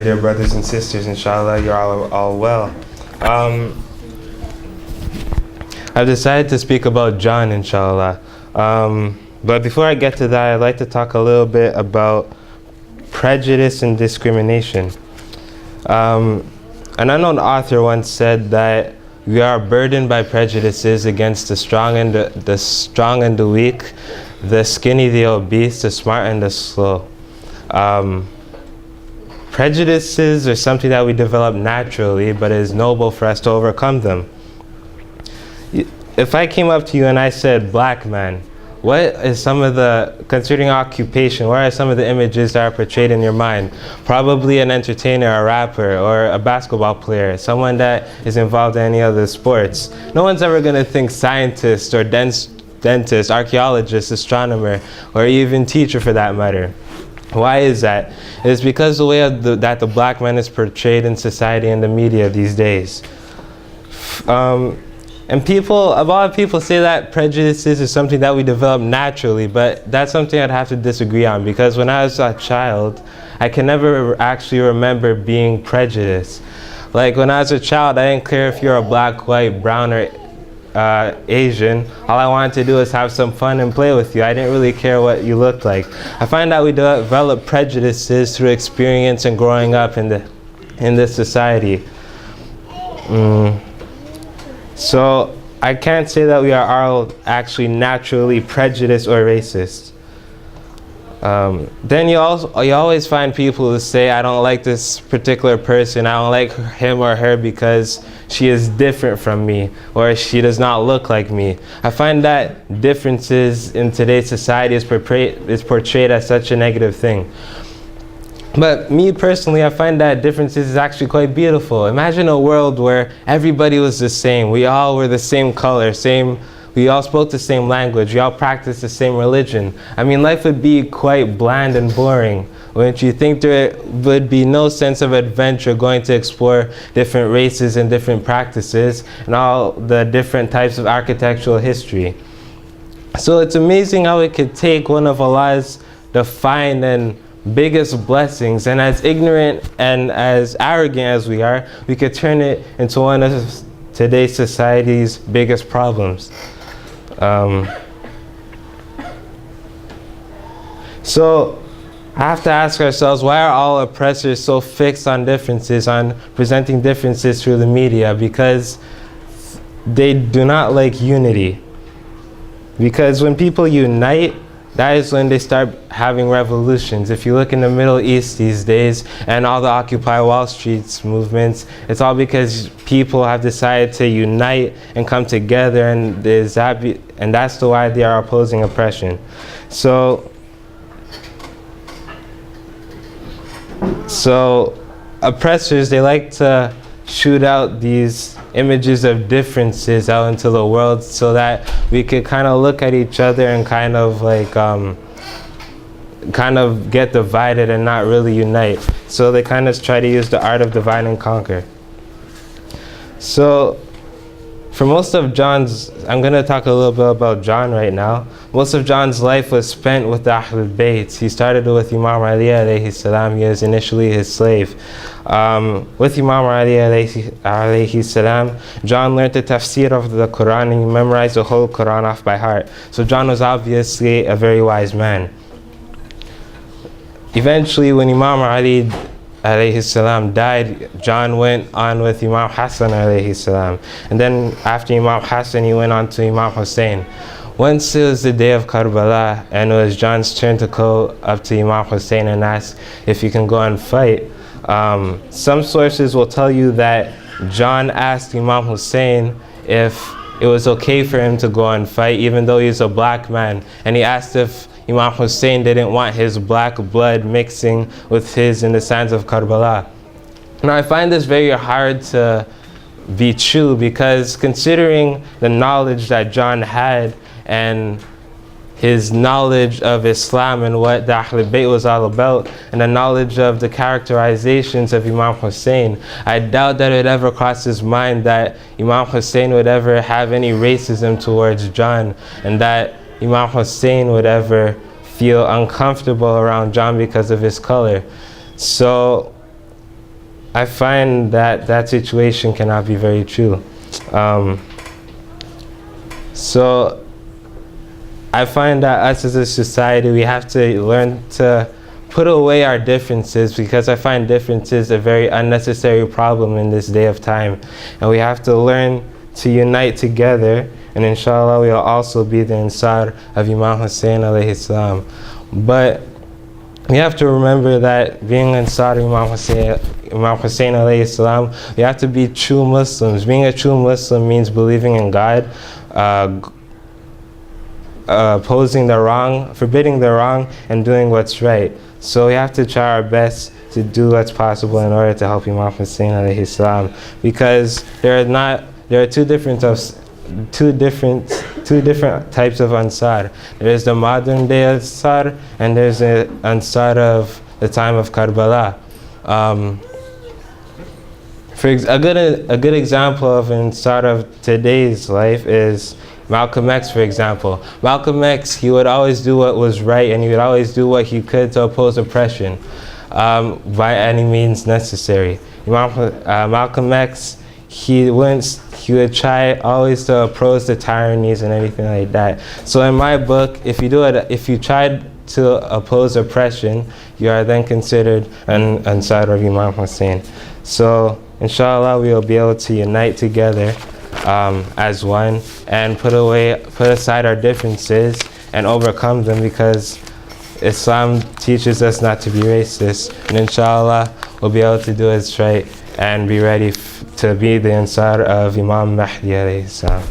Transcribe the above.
Dear brothers and sisters, inshallah, you're all well. I've decided to speak about John, inshallah. But before I get to that, I'd like to talk a little bit about prejudice and discrimination. An unknown author once said that we are burdened by prejudices against the strong and the weak, the skinny, the obese, the smart and the slow. Prejudices are something that we develop naturally, but it is noble for us to overcome them. If I came up to you and I said, black man, what is some of the, considering occupation, what are some of the images that are portrayed in your mind? Probably an entertainer, a rapper, or a basketball player, someone that is involved in any other sports. No one's ever going to think scientist or dentist, archaeologist, astronomer, or even teacher for that matter. Why is that? It's because the way that the black man is portrayed in society and the media these days. And a lot of people say that prejudices is something that we develop naturally, but that's something I'd have to disagree on, because when I was a child, I can never actually remember being prejudiced. Like when I was a child, I didn't care if you're a black, white, brown, or Asian. All I wanted to do was have some fun and play with you. I didn't really care what you looked like. I find that we develop prejudices through experience and growing up in this society. So I can't say that we are all actually naturally prejudiced or racist. Then you always find people who say, I don't like this particular person, I don't like him or her because she is different from me, or she does not look like me. I find that differences in today's society is portrayed as such a negative thing. But me personally, I find that differences is actually quite beautiful. Imagine a world where everybody was the same. We all were the same color, we all spoke the same language, we all practiced the same religion. I mean, life would be quite bland and boring. Wouldn't you think there would be no sense of adventure going to explore different races and different practices and all the different types of architectural history? So it's amazing how it could take one of Allah's defined and biggest blessings, and as ignorant and as arrogant as we are, we could turn it into one of today's society's biggest problems. So I have to ask ourselves, why are all oppressors so fixed on differences, on presenting differences through the media? Because they do not like unity. Because when people unite, that is when they start having revolutions. If you look in the Middle East these days and all the Occupy Wall Street movements, it's all because people have decided to unite and come together, and that's why they are opposing oppression. So oppressors, they like to shoot out these images of differences out into the world so that we could kind of look at each other and kind of get divided and not really unite. So they kind of try to use the art of divide and conquer. So for most of John's, I'm going to talk a little bit about John right now. Most of John's life was spent with the Ahlul Bayt. He started with Imam Ali alayhi salam. He was initially his slave. With Imam Ali alayhi salam, John learned the tafsir of the Quran, and he memorized the whole Quran off by heart. So John was obviously a very wise man. Eventually, when Imam Ali alayhi salam died, John went on with Imam Hassan alayhi salam. And then after Imam Hassan, he went on to Imam Hussein. Once it was the day of Karbala, and it was John's turn to go up to Imam Hussein and ask if he can go and fight. Some sources will tell you that John asked Imam Hussein if it was okay for him to go and fight, even though he's a black man. And he asked if Imam Hussein didn't want his black blood mixing with his in the sands of Karbala. Now, I find this very hard to be true, because considering the knowledge that John had and his knowledge of Islam and what the Ahlul Bayt was all about, and the knowledge of the characterizations of Imam Hussein, I doubt that it ever crossed his mind that Imam Hussein would ever have any racism towards John, and that Imam Hussein would ever feel uncomfortable around John because of his color. So I find that that situation cannot be very true. So I find that us as a society, we have to learn to put away our differences, because I find differences a very unnecessary problem in this day of time. And we have to learn to unite together, and inshallah we'll also be the Ansar of Imam Hussein alayhi salam. But we have to remember that being Ansar Imam Hussein alayhi salam, we have to be true Muslims. Being a true Muslim means believing in God, opposing the wrong, forbidding the wrong, and doing what's right. So we have to try our best to do what's possible in order to help Imam Hussein alayhi salam, because there are two different types of Ansar. There's the modern day Ansar, and there's the Ansar of the time of Karbala. A good example of Ansar of today's life is Malcolm X, for example. Malcolm X, he would always do what was right, and he would always do what he could to oppose oppression by any means necessary. Malcolm X, he would try always to oppose the tyrannies and everything like that. So in my book, if you tried to oppose oppression, you are then considered an Ansar of Imam Hussein. So inshallah, we will be able to unite together as one, and put aside our differences and overcome them, because Islam teaches us not to be racist, and inshallah we'll be able to do what's right and be ready to be the Ansar of Imam Mahdi alayhi salam.